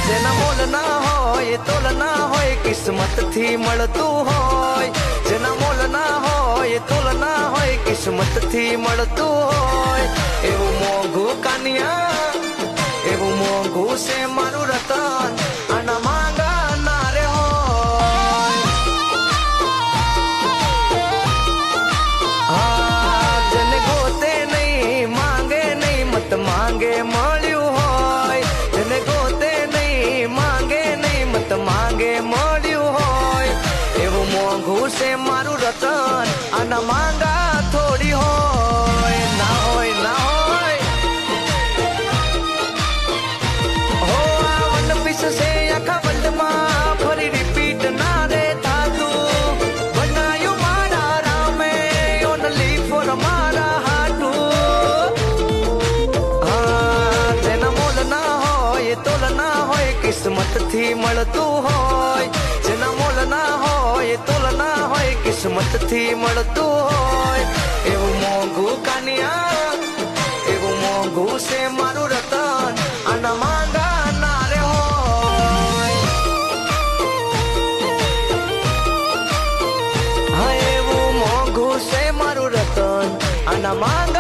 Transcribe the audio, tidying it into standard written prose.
જેના મોલ ના હોય તોલ ના હોય કિસ્મત થી મળતું હોય જેના મોલ ના હોય તોલ ના હોય કિસ્મત થી મળતું હોય એવું મોંઘું કાનિયા એવું મોંઘું છે મારું રતન આના માંગા ના રે હોય હા જેને ગોતે નહીં માંગે નહીં મત માંગે મળ્યું હોય જેને ગોતે નહીં માંગે નહીં મત માંગે મળ્યું હોય એવું મોંઘું છે મારું રતન આના માંગા થોડી હોય ના હોય ના હોય હો આ વન પીસ છે આખા વર્લ્ડમાં ફરી રિપીટ ના રે થાતું બનાયું મારા રામે ઓનલી ફોર મારા હાટું હા જેના મોલ ના હોય તોલ ના હોય કિસ્મત થી મળતું હોય જેના મોલ ના હોય તોલ ના હોય કિસ્મત થી મળતું હોય એવું મોંઘું કાનિયા એવું મોંઘું છે મારું રતન આના માંગા ના રે હોય હા એવું મોંઘું છે મારું રતન આના માંગા